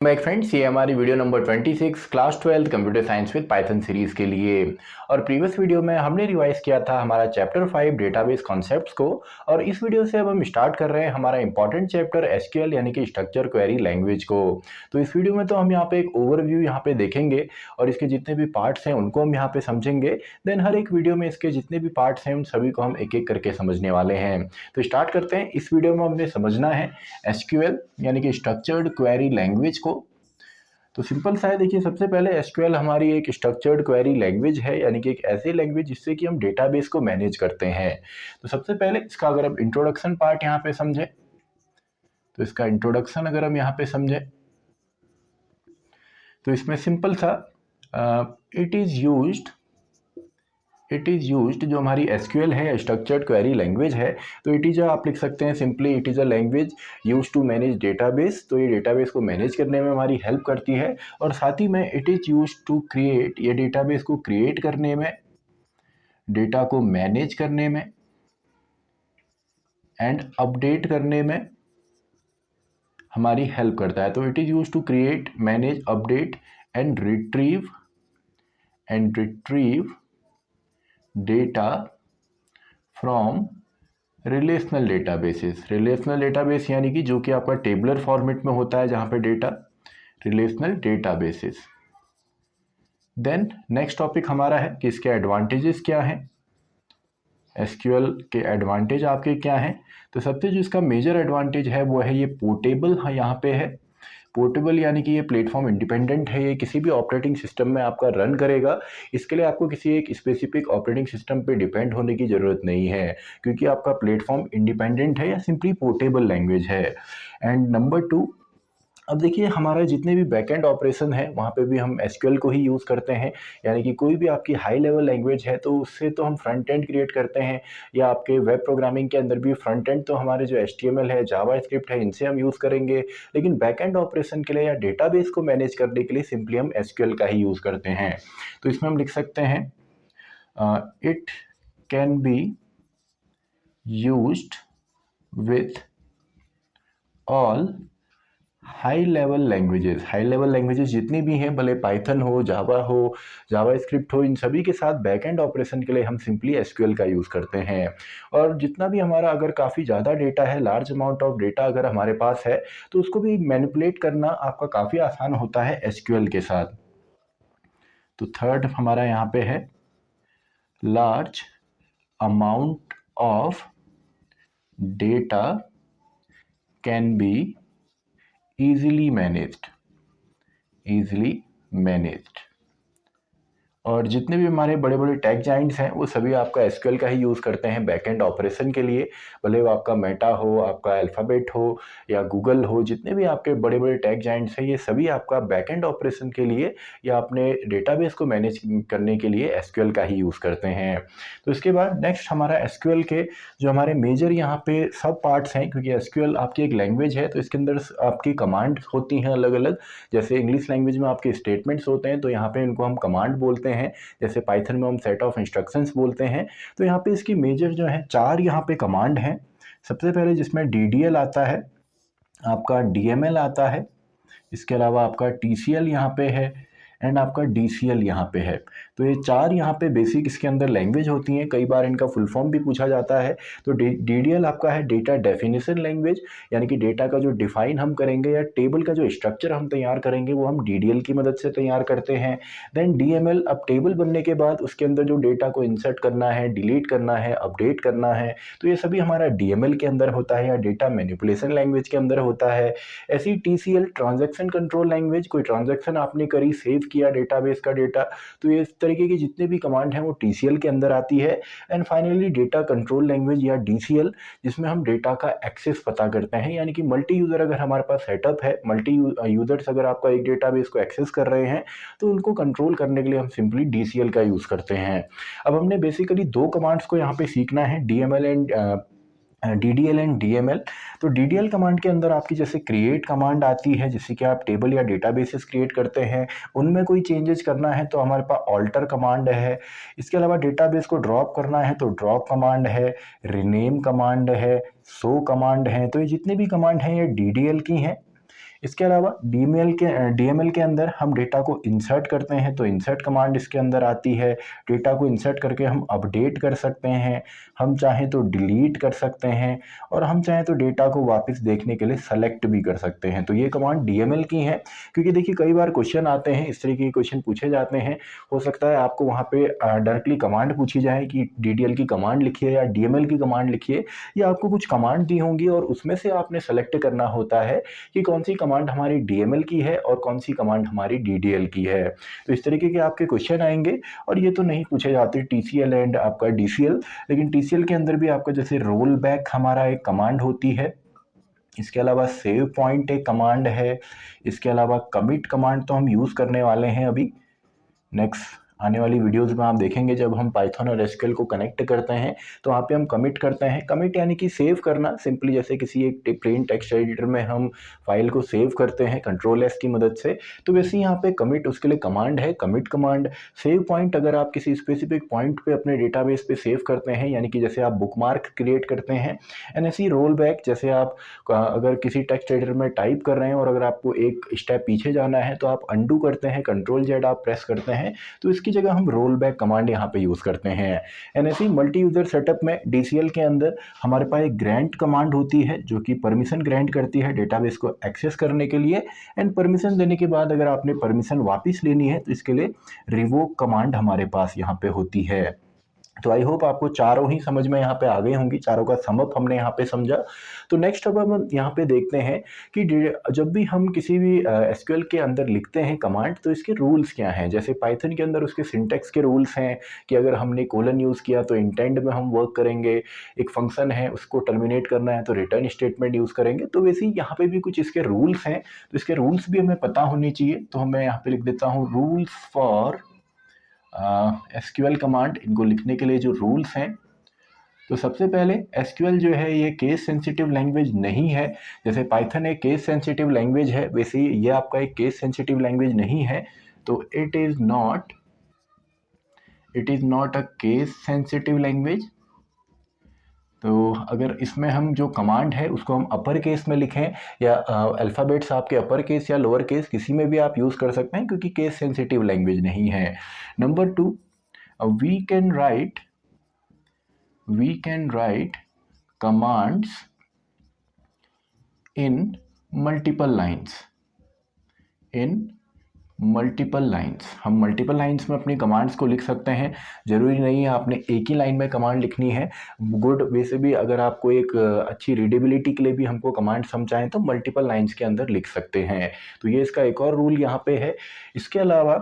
Back friends, ये हमारी video number 26 class 12 computer science with Python series के लिए। और प्रीवियस वीडियो में हमने रिवाइज किया था हमारा चैप्टर 5 डेटाबेस कॉन्सेप्ट्स को। और इस वीडियो से अब हम स्टार्ट कर रहे हैं हमारा इंपॉर्टेंट चैप्टर एसक्यूएल यानी कि स्ट्रक्चर क्वेरी लैंग्वेज को। तो इस वीडियो में तो हम यहाँ पे एक ओवरव्यू यहाँ पे देखेंगे और इसके जितने भी पार्ट्स हैं उनको हम यहाँ पे समझेंगे। देन हर एक वीडियो में इसके जितने भी पार्ट्स हैं उन सभी को हम एक एक करके समझने वाले हैं। तो स्टार्ट करते हैं। इस वीडियो में हमने समझना है एसक्यूएल यानी कि स्ट्रक्चर्ड क्वेरी लैंग्वेज को। तो सिंपल सा है, देखिए सबसे पहले एसक्यूएल हमारी एक स्ट्रक्चर्ड क्वेरी लैंग्वेज है यानी कि एक ऐसी लैंग्वेज जिससे कि हम डेटाबेस को मैनेज करते हैं। तो सबसे पहले इसका अगर हम इंट्रोडक्शन पार्ट यहाँ पे समझें, तो इसका इंट्रोडक्शन अगर हम यहाँ पे समझें तो इसमें सिंपल सा इट इज यूज्ड जो हमारी एसक्यूएल है स्ट्रक्चर्ड क्वेरी लैंग्वेज है, तो इट इज़ आप लिख सकते हैं simply it is a language use to manage database. तो ये डेटाबेस को मैनेज करने में हमारी हेल्प करती है। और साथ ही में it is use to create, ये डेटाबेस को क्रिएट करने में, डेटा को मैनेज करने में एंड अपडेट करने में हमारी हेल्प करता है। तो it is use to create, manage, update and retrieve data from relational databases. Relational database यानी कि जो कि आपका टेबलर फॉर्मेट में होता है जहाँ पे data, relational databases. Then next topic हमारा है कि इसके एडवांटेजेस क्या हैं, एसक्यूएल के एडवांटेज आपके क्या हैं। तो सबसे जो इसका मेजर एडवांटेज है वो है ये पोर्टेबल यहाँ पे है। पोर्टेबल यानी कि ये प्लेटफॉर्म इंडिपेंडेंट है, ये किसी भी ऑपरेटिंग सिस्टम में आपका रन करेगा। इसके लिए आपको किसी एक स्पेसिफिक ऑपरेटिंग सिस्टम पे डिपेंड होने की ज़रूरत नहीं है क्योंकि आपका प्लेटफॉर्म इंडिपेंडेंट है या सिंपली पोर्टेबल लैंग्वेज है। एंड नंबर 2, अब देखिए हमारा जितने भी बैकएंड ऑपरेशन है वहाँ पे भी हम एसक्यूएल को ही यूज़ करते हैं। यानी कि कोई भी आपकी हाई लेवल लैंग्वेज है तो उससे तो हम फ्रंट एंड क्रिएट करते हैं, या आपके वेब प्रोग्रामिंग के अंदर भी फ्रंट एंड तो हमारे जो एचटीएमएल है, जावा स्क्रिप्ट है, इनसे हम यूज़ करेंगे। लेकिन बैकएंड ऑपरेशन के लिए या डेटाबेस को मैनेज करने के लिए सिंपली हम एसक्यूएल का ही यूज़ करते हैं। तो इसमें हम लिख सकते हैं it can be used with all high level languages. High level languages जितनी भी हैं, भले पाइथन हो, जावा स्क्रिप्ट हो, इन सभी के साथ बैकएंड ऑपरेशन के लिए हम सिंपली एसक्यूएल का यूज़ करते हैं। और जितना भी हमारा अगर काफ़ी ज़्यादा डेटा है, लार्ज अमाउंट ऑफ डेटा अगर हमारे पास है तो उसको भी मैनिपुलेट करना आपका काफ़ी आसान होता है एसक्यूएल के साथ। तो थर्ड हमारा यहाँ पे है large amount of data can be easily managed। और जितने भी हमारे बड़े बड़े टेक जाइंट्स हैं वो सभी आपका एसक्यूएल का ही यूज़ करते हैं बैकएंड ऑपरेशन के लिए। भले वो आपका मेटा हो, आपका अल्फ़ाबेट हो या गूगल हो, जितने भी आपके बड़े बड़े टेक जाइंट्स हैं ये सभी आपका बैकएंड ऑपरेशन के लिए या अपने डेटाबेस को मैनेज करने के लिए एसक्यूएल का ही यूज़ करते हैं। तो इसके बाद नेक्स्ट हमारा एसक्यूएल के जो हमारे मेजर यहाँ पे सब पार्ट्स हैं, क्योंकि एसक्यूएल आपकी एक लैंग्वेज है तो इसके अंदर आपकी कमांड होती हैं अलग अलग। जैसे इंग्लिश लैंग्वेज में आपके स्टेटमेंट्स होते हैं तो यहाँ पे इनको हम कमांड बोलते हैं, जैसे पाइथन में हम सेट ऑफ इंस्ट्रक्शंस बोलते हैं। तो यहाँ पे इसकी मेजर जो है 4 यहाँ पे कमांड हैं। सबसे पहले जिसमें डीडीएल आता है, आपका डीएमएल आता है, इसके अलावा आपका टीसीएल यहाँ पे है एंड आपका डीसीएल यहाँ पे है। तो ये 4 यहाँ पे बेसिक इसके अंदर लैंग्वेज होती हैं। कई बार इनका फुल फॉर्म भी पूछा जाता है। तो डीडीएल आपका है डेटा डेफिनेशन लैंग्वेज, यानी कि डेटा का जो डिफाइन हम करेंगे या टेबल का जो स्ट्रक्चर हम तैयार करेंगे वो हम डीडीएल की मदद से तैयार करते हैं। देन डीएमएल, अब टेबल बनने के बाद उसके अंदर जो डेटा को इंसर्ट करना है, डिलीट करना है, अपडेट करना है, तो ये सभी हमारा डीएमएल के अंदर होता है या डेटा मैनिपुलेशन लैंग्वेज के अंदर होता है। ऐसी टीसीएल ट्रांजैक्शन कंट्रोल लैंग्वेज, कोई ट्रांजैक्शन आपने करी, सेव किया डेटाबेस का डेटा, तो ये इस तरीके की जितने भी कमांड हैं वो टीसीएल के अंदर आती है। And finally data control language या डीसीएल, जिसमें हम डेटा का एक्सेस पता करते हैं। यानी कि मल्टी यूज़र अगर हमारे पास सेटअप है, मल्टी यूज़र्स अगर आपका एक डेटाबेस को एक्सेस कर रहे हैं तो उनको कंट्रोल करने के लिए हम सिंपली डीसीएल का यूज़ करते हैं। अब हमने बेसिकली 2 कमांड्स को यहाँ पे सीखना है, DML and DDL and DML. तो डीडीएल कमांड के अंदर आपकी जैसे क्रिएट कमांड आती है, जिससे कि आप टेबल या डेटाबेसेस क्रिएट करते हैं, उनमें कोई चेंजेस करना है तो हमारे पास ऑल्टर कमांड है। इसके अलावा डेटाबेस को ड्रॉप करना है तो ड्रॉप कमांड है, रिनेम कमांड है, शो कमांड है। तो ये जितने भी कमांड हैं ये डीडीएल की हैं। इसके अलावा डीएमएल के अंदर हम डेटा को इंसर्ट करते हैं, तो इंसर्ट कमांड इसके अंदर आती है। डेटा को इंसर्ट करके हम अपडेट कर सकते हैं, हम चाहें तो डिलीट कर सकते हैं, और हम चाहें तो डेटा को वापस देखने के लिए सेलेक्ट भी कर सकते हैं। तो ये कमांड डीएमएल की है। क्योंकि देखिए कई बार क्वेश्चन आते हैं, इस तरीके के क्वेश्चन पूछे जाते हैं, हो सकता है आपको वहाँ पे डायरेक्टली कमांड पूछी जाए कि डीडीएल की कमांड लिखिए या डीएमएल की कमांड लिखिए, या आपको कुछ कमांड दी होंगी और उसमें से आपने सेलेक्ट करना होता है कि कौन सी कमांड हमारी डीएमएल की है और कौन सी कमांड हमारी डीडीएल की है। तो इस तरीके के आपके क्वेश्चन आएंगे, और ये तो नहीं पूछे जाते टीसीएल एंड आपका डीसीएल, लेकिन टीसीएल के अंदर भी आपका जैसे रोल बैक हमारा एक कमांड होती है, इसके अलावा सेव पॉइंट एक कमांड है, इसके अलावा कमिट कमांड तो हम यूज़ करने वाले हैं अभी नेक्स्ट आने वाली वीडियोस में आप देखेंगे। जब हम पाइथन और एसक्यूएल को कनेक्ट करते हैं तो वहाँ पे हम कमिट करते हैं। कमिट यानी कि सेव करना, सिंपली जैसे किसी एक प्लेन टेक्स्ट एडिटर में हम फाइल को सेव करते हैं कंट्रोल एस की मदद से, तो वैसे ही यहाँ पे कमिट उसके लिए कमांड है, कमिट कमांड। सेव पॉइंट अगर आप किसी स्पेसिफिक पॉइंट पे अपने डेटाबेस पे सेव करते हैं, यानी कि जैसे आप बुकमार्क क्रिएट करते हैं। एंड ऐसी रोल बैक, जैसे आप अगर किसी टेक्स्ट एडिटर में टाइप कर रहे हैं और अगर आपको एक स्टेप पीछे जाना है तो आप अंडू करते हैं, कंट्रोल जेड आप प्रेस करते हैं, तो इसकी जगह हम रोल बैक कमांड यहाँ पे यूज करते हैं। एनएससी मल्टी यूजर सेटअप में डीसीएल के अंदर हमारे पास एक ग्रांट कमांड होती है जो कि परमिशन ग्रांट करती है डेटाबेस को एक्सेस करने के लिए। एंड परमिशन देने के बाद अगर आपने परमिशन वापस लेनी है तो इसके लिए रिवोक कमांड हमारे पास यहाँ पे होती है। तो आई होप आपको चारों ही समझ में यहाँ पे आ गई होंगी, चारों का समअप हमने यहाँ पे समझा। तो नेक्स्ट अब हम यहाँ पे देखते हैं कि जब भी हम किसी भी एसक्यूएल के अंदर लिखते हैं कमांड, तो इसके रूल्स क्या हैं। जैसे पाइथन के अंदर उसके सिंटेक्स के रूल्स हैं कि अगर हमने कोलन यूज़ किया तो इंटेंड में हम वर्क करेंगे, एक फंक्शन है उसको टर्मिनेट करना है तो रिटर्न स्टेटमेंट यूज़ करेंगे। तो वैसे ही यहाँ पे भी कुछ इसके रूल्स हैं, तो इसके रूल्स भी हमें पता होने चाहिए। तो मैं यहाँ पे लिख देता हूँ रूल्स फॉर एसक्यूएल कमांड। इनको लिखने के लिए जो रूल्स हैं, तो सबसे पहले एसक्यूएल जो है ये केस सेंसिटिव लैंग्वेज नहीं है। जैसे पाइथन एक केस सेंसिटिव लैंग्वेज है, वैसे ही ये आपका एक केस सेंसिटिव लैंग्वेज नहीं है। तो it is not a case sensitive language. तो अगर इसमें हम जो कमांड है उसको हम अपर केस में लिखें या अल्फ़ाबेट्स आपके अपर केस या लोअर केस किसी में भी आप यूज़ कर सकते हैं, क्योंकि केस सेंसिटिव लैंग्वेज नहीं है। Number 2, we can write commands in multiple lines. हम मल्टीपल लाइन्स में अपनी कमांड्स को लिख सकते हैं। ज़रूरी नहीं है आपने एक ही लाइन में कमांड लिखनी है। गुड वैसे भी अगर आपको एक अच्छी रीडेबिलिटी के लिए भी हमको कमांड समझाएं तो मल्टीपल लाइन्स के अंदर लिख सकते हैं। तो ये इसका एक और रूल यहाँ पे है। इसके अलावा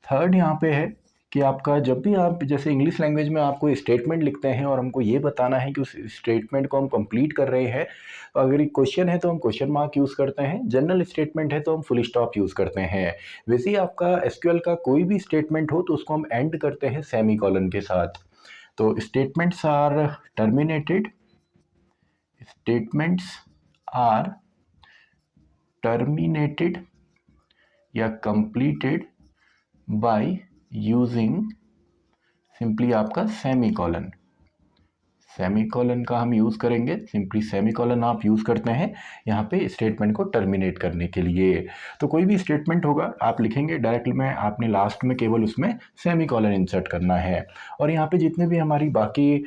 थर्ड यहाँ पे है कि आपका जब भी आप जैसे इंग्लिश लैंग्वेज में आपको स्टेटमेंट लिखते हैं और हमको ये बताना है कि उस स्टेटमेंट को हम कंप्लीट कर रहे हैं, तो अगर एक क्वेश्चन है तो हम क्वेश्चन मार्क यूज़ करते हैं, जनरल स्टेटमेंट है तो हम फुल स्टॉप यूज़ करते हैं। वैसे ही आपका एसक्यूएल का कोई भी स्टेटमेंट हो तो उसको हम एंड करते हैं सेमीकोलन के साथ। तो स्टेटमेंट्स आर टर्मिनेटेड या कंप्लीटेड बाय यूजिंग सिंपली आपका सेमीकोलन का हम यूज़ करेंगे। सिंपली सेमीकोलन आप यूज़ करते हैं यहाँ पे स्टेटमेंट को टर्मिनेट करने के लिए। तो कोई भी स्टेटमेंट होगा आप लिखेंगे डायरेक्टली में, आपने लास्ट में केवल उसमें सेमीकोलन इंसर्ट करना है। और यहाँ पे जितने भी हमारी बाकी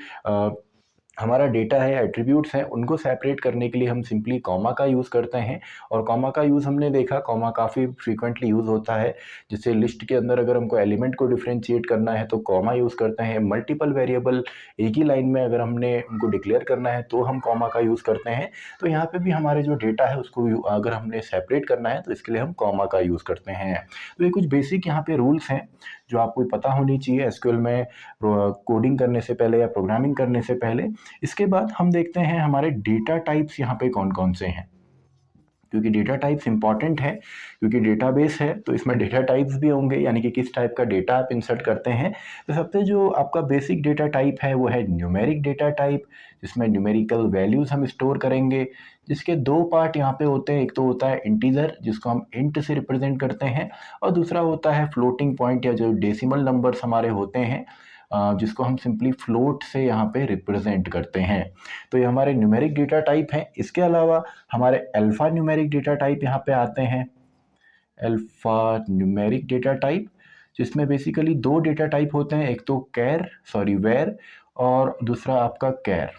हमारा डेटा है, एट्रीब्यूट्स हैं, उनको सेपरेट करने के लिए हम सिंपली कॉमा का यूज़ करते हैं। और कॉमा का यूज़ हमने देखा, कॉमा काफ़ी फ्रीक्वेंटली यूज़ होता है। जैसे लिस्ट के अंदर अगर हमको एलिमेंट को डिफ्रेंशिएट करना है तो कॉमा यूज़ करते हैं। मल्टीपल वेरिएबल एक ही लाइन में अगर हमने उनको डिक्लेयर करना है तो हम कॉमा का यूज़ करते हैं। तो यहाँ पे भी हमारे जो डेटा है उसको अगर हमने सेपरेट करना है तो इसके लिए हम कॉमा का यूज़ करते हैं। तो ये कुछ बेसिक यहाँ पे रूल्स हैं जो आपको पता होनी चाहिए एसक्यूएल में कोडिंग करने से पहले या प्रोग्रामिंग करने से पहले। इसके बाद हम देखते हैं हमारे डेटा टाइप्स यहाँ पे कौन कौन से हैं, क्योंकि डेटा टाइप्स इंपॉर्टेंट है, क्योंकि डेटाबेस है तो इसमें डेटा टाइप्स भी होंगे, यानी कि किस टाइप का डेटा आप इंसर्ट करते हैं। तो सबसे जो आपका बेसिक डेटा टाइप है वो है न्यूमेरिक डेटा टाइप, जिसमें न्यूमेरिकल वैल्यूज़ हम स्टोर करेंगे, जिसके दो पार्ट यहाँ पे होते हैं। एक तो होता है इंटीजर जिसको हम इंट से रिप्रेजेंट करते हैं, और दूसरा होता है फ्लोटिंग पॉइंट या जो डेसिमल नंबर्स हमारे होते हैं जिसको हम सिंपली फ्लोट से यहाँ पे रिप्रेजेंट करते हैं। तो ये हमारे न्यूमेरिक डेटा टाइप हैं। इसके अलावा हमारे अल्फ़ा न्यूमेरिक डेटा टाइप यहाँ पे आते हैं। अल्फ़ा न्यूमेरिक डेटा टाइप, जिसमें बेसिकली दो डेटा टाइप होते हैं, एक तो वेर और दूसरा आपका कैर।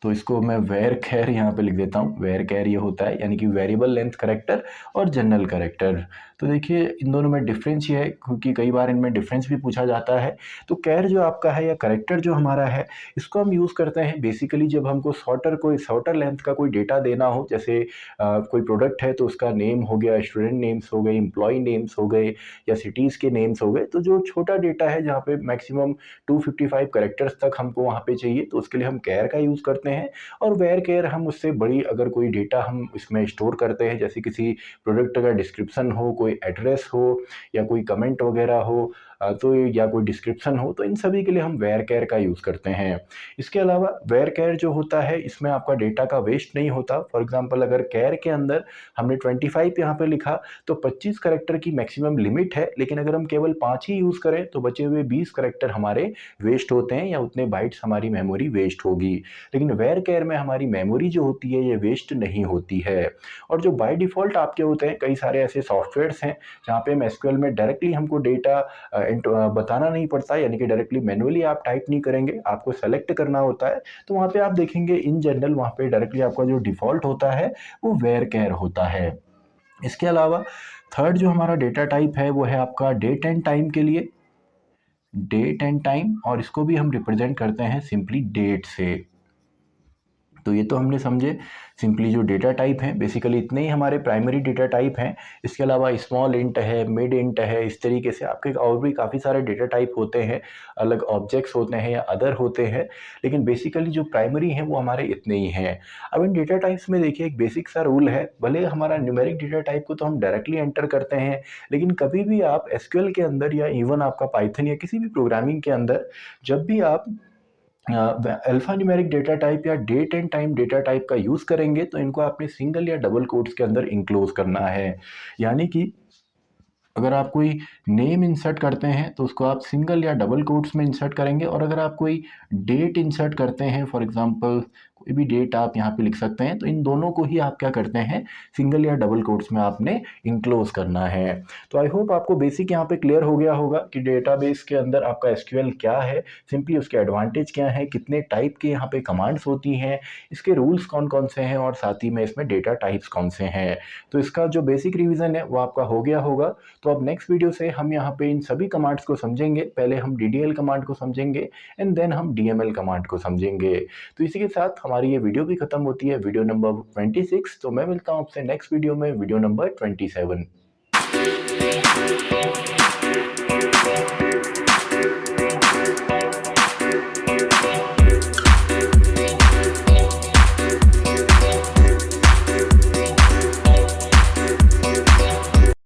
तो इसको मैं वेर कैर यहाँ पे लिख देता हूँ। वेर कैर ये होता है यानी कि वेरिएबल लेंथ करेक्टर और जनरल करेक्टर। तो देखिए इन दोनों में डिफरेंस ये है, क्योंकि कई बार इनमें डिफरेंस भी पूछा जाता है। तो कैर जो आपका है या करेक्टर जो हमारा है, इसको हम यूज़ करते हैं बेसिकली जब हमको शॉर्टर लेंथ का कोई डेटा देना हो। जैसे कोई प्रोडक्ट है तो उसका नेम हो गया, स्टूडेंट नेम्स हो गए, एम्प्लॉय नेम्स हो गए या सिटीज़ के नेम्स हो गए। तो जो छोटा डेटा है जहाँ पे मैक्सिमम 255 करेक्टर्स तक हमको वहाँ पे चाहिए, तो उसके लिए हम कैर का यूज़ करते हैं। और वेर कैर हम उससे बड़ी अगर कोई डेटा हम इसमें स्टोर करते हैं, जैसे किसी प्रोडक्ट का डिस्क्रिप्शन हो, कोई एड्रेस हो या कोई कमेंट वगैरह हो, तो या कोई डिस्क्रिप्शन हो, तो इन सभी के लिए हम वेर कैर का यूज़ करते हैं। इसके अलावा वेर कैर जो होता है इसमें आपका डेटा का वेस्ट नहीं होता। फॉर एग्जांपल अगर कैर के अंदर हमने 25 यहाँ पे लिखा तो 25 करेक्टर की मैक्सिमम लिमिट है, लेकिन अगर हम केवल 5 ही यूज़ करें तो बचे हुए 20 करेक्टर हमारे वेस्ट होते हैं या उतने बाइट्स हमारी मेमोरी वेस्ट होगी। लेकिन वेर कैर में हमारी मेमोरी जो होती है ये वेस्ट नहीं होती है। और जो बाय डिफ़ॉल्ट आपके होते हैं, कई सारे ऐसे सॉफ्टवेयर्स हैं जहाँ पे हम एसक्यूएल में डायरेक्टली हमको डेटा बताना नहीं पड़ता, यानी कि डायरेक्टली मैनुअली आप टाइप नहीं करेंगे, आपको सेलेक्ट करना होता है। तो वहाँ पे आप देखेंगे इन जनरल वहाँ पे डायरेक्टली आपका जो डिफ़ॉल्ट होता है वो वेर कैर होता है। इसके अलावा थर्ड जो हमारा डेटा टाइप है वो है आपका डेट एंड टाइम के लिए, डेट एंड टाइम, और इसको भी हम रिप्रेजेंट करते हैं सिंपली डेट से। तो ये तो हमने समझे सिंपली जो डेटा टाइप हैं, बेसिकली इतने ही हमारे प्राइमरी डेटा टाइप हैं। इसके अलावा स्मॉल इंट है, मिड इंट है, इस तरीके से आपके और भी काफ़ी सारे डेटा टाइप होते हैं, अलग ऑब्जेक्ट्स होते हैं या अदर होते हैं, लेकिन बेसिकली जो प्राइमरी हैं वो हमारे इतने ही हैं। अब इन डेटा टाइप्स में देखिए एक बेसिक सा रूल है, भले हमारा न्यूमेरिक डेटा टाइप को तो हम डायरेक्टली एंटर करते हैं, लेकिन कभी भी आप एसक्यूएल के अंदर या इवन आपका पाइथन या किसी भी प्रोग्रामिंग के अंदर जब भी आप अल्फा न्यूमेरिक डेटा टाइप या date and time data type का यूज़ करेंगे तो इनको आपने सिंगल या डबल कोट्स के अंदर इंक्लोज करना है। यानी कि अगर आप कोई नेम इंसर्ट करते हैं तो उसको आप सिंगल या डबल कोट्स में इंसर्ट करेंगे, और अगर आप कोई डेट इंसर्ट करते हैं, फॉर एग्जांपल कोई भी डेट आप यहाँ पे लिख सकते हैं, तो इन दोनों को ही आप क्या करते हैं, सिंगल या डबल कोट्स में आपने इंक्लोज करना है। तो आई होप आपको बेसिक यहाँ पे क्लियर हो गया होगा कि डेटाबेस के अंदर आपका एसक्यूएल क्या है, सिंपली उसके एडवांटेज क्या है, कितने टाइप के यहाँ पे कमांड्स होती हैं, इसके रूल्स कौन कौन से हैं, और साथ ही में इसमें डेटा टाइप्स कौन से हैं। तो इसका जो बेसिक रिविजन है वो आपका हो गया होगा। तो अब नेक्स्ट वीडियो से हम यहाँ पे इन सभी कमांड्स को समझेंगे। पहले हम DDL कमांड को समझेंगे एंड देन हम DML कमांड को समझेंगे। तो इसी के साथ हमारी ये वीडियो भी खत्म होती है, वीडियो नंबर 26। तो मैं मिलता हूँ आपसे नेक्स्ट वीडियो में, वीडियो नंबर 27।